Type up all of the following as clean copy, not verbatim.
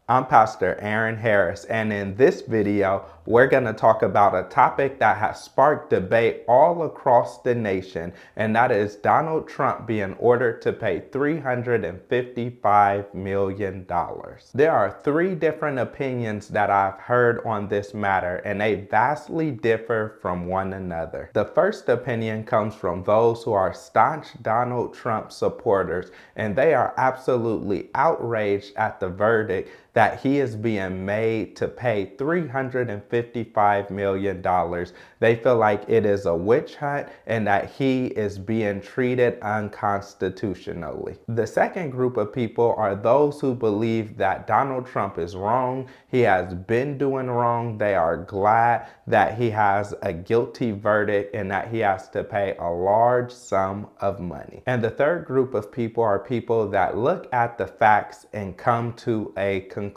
I'm Pastor Aaron Harris, and in this video, we're going to talk about a topic that has sparked debate all across the nation, and that is Donald Trump being ordered to pay $355 million. There are three different opinions that I've heard on this matter, and they vastly differ from one another. The first opinion comes from those who are staunch Donald Trump supporters, and they are absolutely outraged at the verdict that he is being made to pay $355 million. They feel like it is a witch hunt and that he is being treated unconstitutionally. The second group of people are those who believe that Donald Trump is wrong. He has been doing wrong. They are glad that he has a guilty verdict and that he has to pay a large sum of money. And the third group of people are people that look at the facts and come to a conclusion.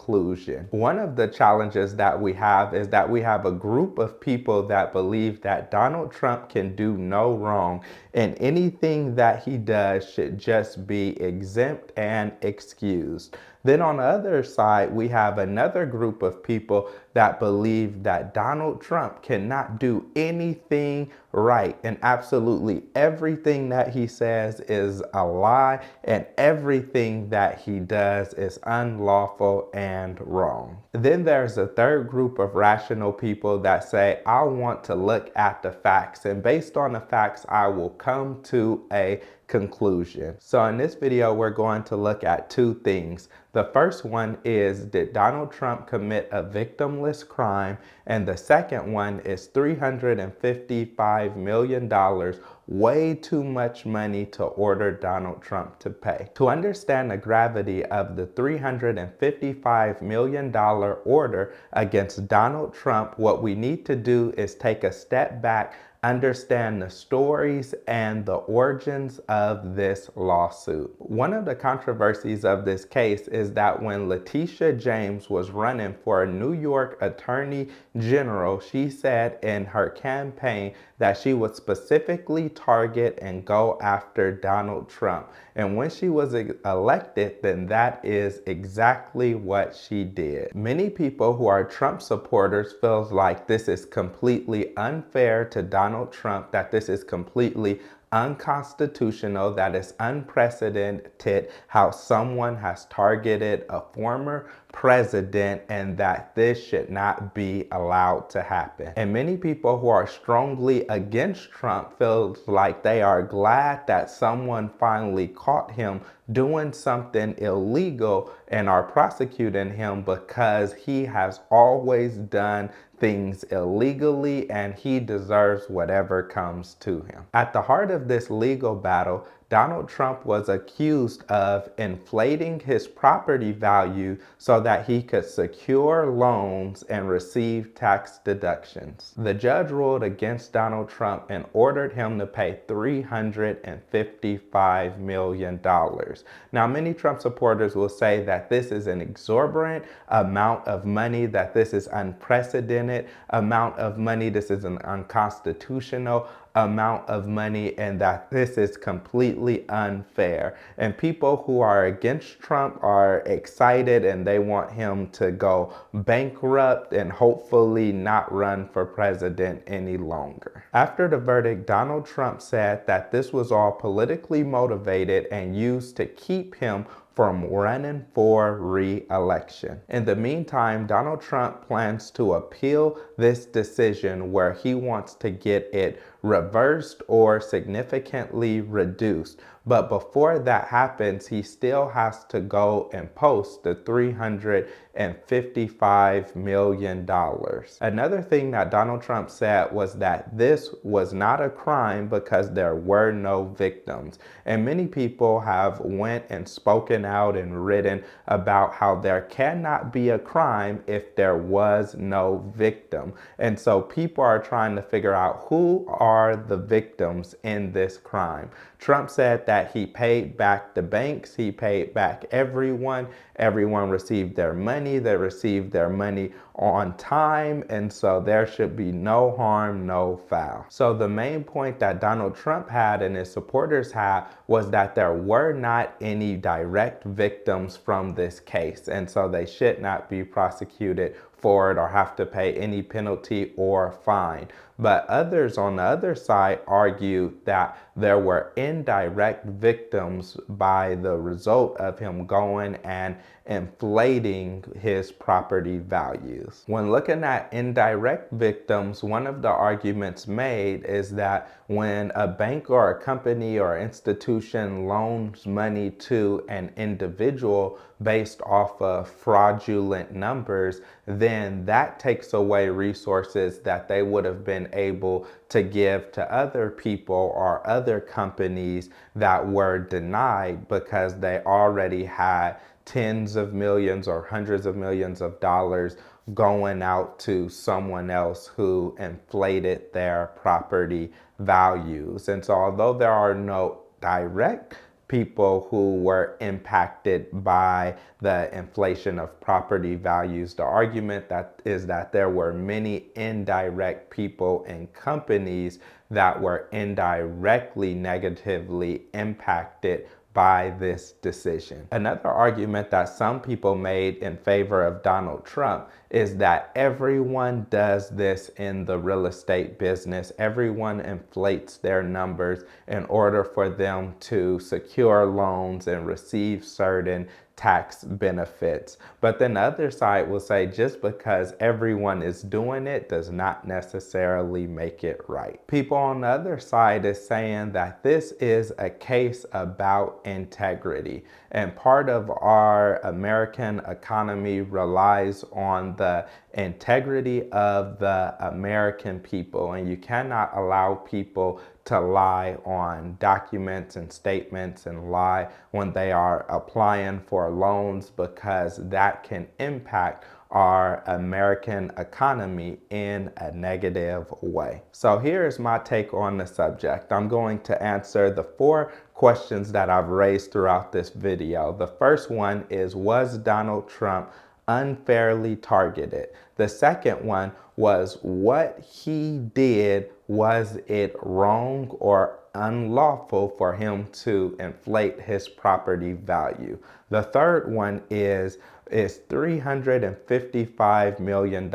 One of the challenges that we have is that we have a group of people that believe that Donald Trump can do no wrong and anything that he does should just be exempt and excused. Then on the other side, we have another group of people that believe that Donald Trump cannot do anything right and absolutely everything that he says is a lie and everything that he does is unlawful and wrong. Then there's a third group of rational people that say, I want to look at the facts, and based on the facts, I will come to a conclusion. So in this video, we're going to look at two things. The first one is, did Donald Trump commit a victimless crime? And the second one is $355 million, way too much money to order Donald Trump to pay. To understand the gravity of the $355 million order against Donald Trump, what we need to do is take a step back, understand the stories and the origins of this lawsuit. One of the controversies of this case is that when Letitia James was running for a New York Attorney General, she said in her campaign that she would specifically target and go after Donald Trump. And when she was elected, then that is exactly what she did. Many people who are Trump supporters feel like this is completely unfair to Donald Trump, that this is completely unconstitutional, that is unprecedented how someone has targeted a former president and that this should not be allowed to happen. And many people who are strongly against Trump feel like they are glad that someone finally caught him doing something illegal and are prosecuting him because he has always done things illegally and he deserves whatever comes to him. At the heart of this legal battle, Donald Trump was accused of inflating his property value so that he could secure loans and receive tax deductions. The judge ruled against Donald Trump and ordered him to pay $355 million. Now, many Trump supporters will say that this is an exorbitant amount of money, that this is unprecedented amount of money, this is an unconstitutional amount of money, and that this is completely unfair. And people who are against Trump are excited and they want him to go bankrupt and hopefully not run for president any longer. After the verdict, Donald Trump said that this was all politically motivated and used to keep him from running for re-election. In the meantime, Donald Trump plans to appeal this decision where he wants to get it reversed or significantly reduced. But before that happens, he still has to go and post the $355 million. Another thing that Donald Trump said was that this was not a crime because there were no victims. And many people have went and spoken out and written about how there cannot be a crime if there was no victim. And so people are trying to figure out who are the victims in this crime. Trump said that he paid back the banks, he paid back everyone. Everyone received their money, they received their money on time, and so there should be no harm, no foul. So the main point that Donald Trump had and his supporters had was that there were not any direct victims from this case, and so they should not be prosecuted for it or have to pay any penalty or fine. But others on the other side argued that there were indirect victims by the result of him going and inflating his property values. When looking at indirect victims, one of the arguments made is that when a bank or a company or institution loans money to an individual based off of fraudulent numbers, then that takes away resources that they would have been able to give to other people or other companies that were denied because they already had tens of millions or hundreds of millions of dollars going out to someone else who inflated their property values. And so although there are no direct people who were impacted by the inflation of property values, the argument that is that there were many indirect people and companies that were indirectly negatively impacted by this decision. Another argument that some people made in favor of Donald Trump is that everyone does this in the real estate business. Everyone inflates their numbers in order for them to secure loans and receive certain tax benefits. But then the other side will say just because everyone is doing it does not necessarily make it right. People on the other side is saying that this is a case about integrity. And part of our American economy relies on the integrity of the American people. And you cannot allow people to lie on documents and statements and lie when they are applying for loans, because that can impact our American economy in a negative way. So here's my take on the subject. I'm going to answer the 4 questions that I've raised throughout this video. The first one is, was Donald Trump unfairly targeted? The second one was, what he did, was it wrong or unlawful for him to inflate his property value? The third one is $355 million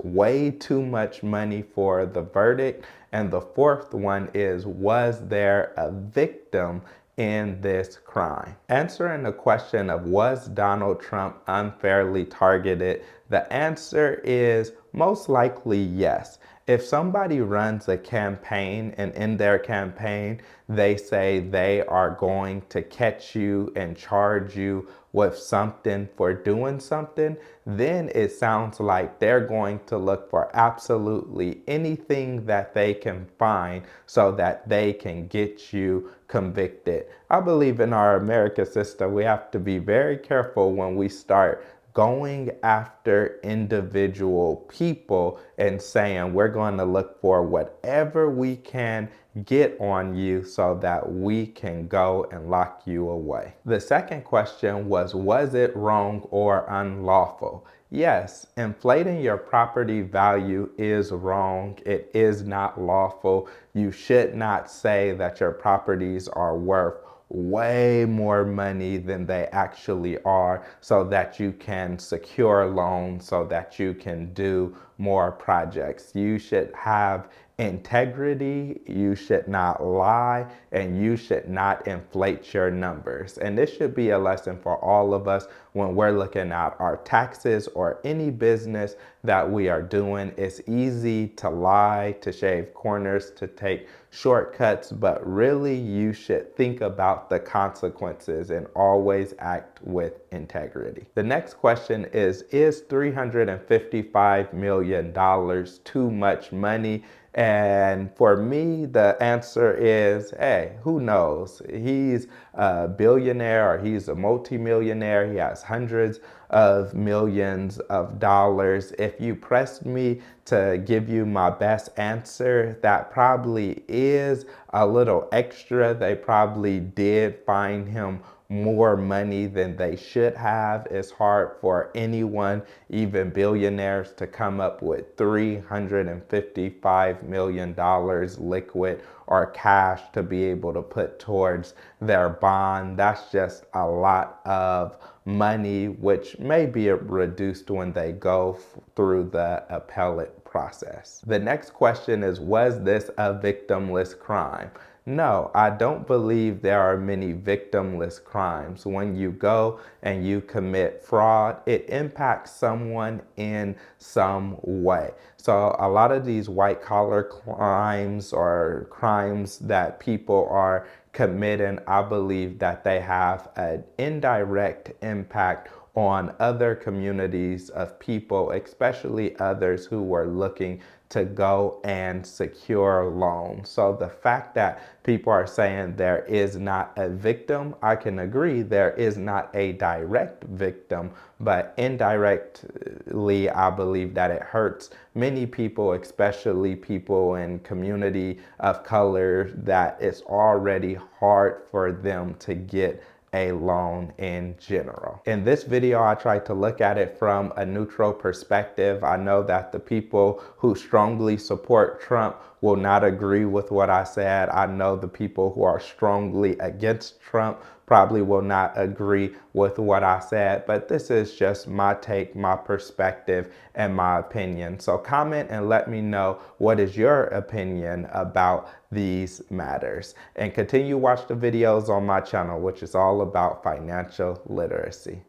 way too much money for the verdict? And the fourth one is, was there a victim in this crime? Answering the question of was Donald Trump unfairly targeted, the answer is most likely yes. If somebody runs a campaign and in their campaign they say they are going to catch you and charge you with something for doing something, then it sounds like they're going to look for absolutely anything that they can find so that they can get you convicted. I believe in our American system, we have to be very careful when we start going after individual people and saying we're going to look for whatever we can get on you so that we can go and lock you away. The second question was it wrong or unlawful? Yes, inflating your property value is wrong. It is not lawful. You should not say that your properties are worth way more money than they actually are so that you can secure loans, so that you can do more projects. You should have integrity, you should not lie, and you should not inflate your numbers. And this should be a lesson for all of us when we're looking at our taxes or any business that we are doing. It's easy to lie, to shave corners, to take shortcuts, but really you should think about the consequences and always act with integrity. The next question is $355 million too much money? And for me, the answer is, hey, who knows? He's a billionaire or he's a multimillionaire. He has hundreds of millions of dollars. If you pressed me to give you my best answer, that probably is a little extra. They probably did find him more money than they should have. It's hard for anyone, even billionaires, to come up with $355 million liquid or cash to be able to put towards their bond. That's just a lot of money, which may be reduced when they go through the appellate process. The next question is, was this a victimless crime? No, I don't believe there are many victimless crimes. When you go and you commit fraud, it impacts someone in some way. So a lot of these white collar crimes or crimes that people are committing, I believe that they have an indirect impact on other communities of people, especially others who were looking to go and secure loans. So the fact that people are saying there is not a victim, I can agree there is not a direct victim, but indirectly, I believe that it hurts many people, especially people in community of color, that it's already hard for them to get a loan in general. In this video, I tried to look at it from a neutral perspective. I know that the people who strongly support Trump will not agree with what I said. I know the people who are strongly against Trump probably will not agree with what I said, but this is just my take, my perspective, and my opinion. So comment and let me know what is your opinion about these matters. And continue to watch the videos on my channel, which is all about financial literacy.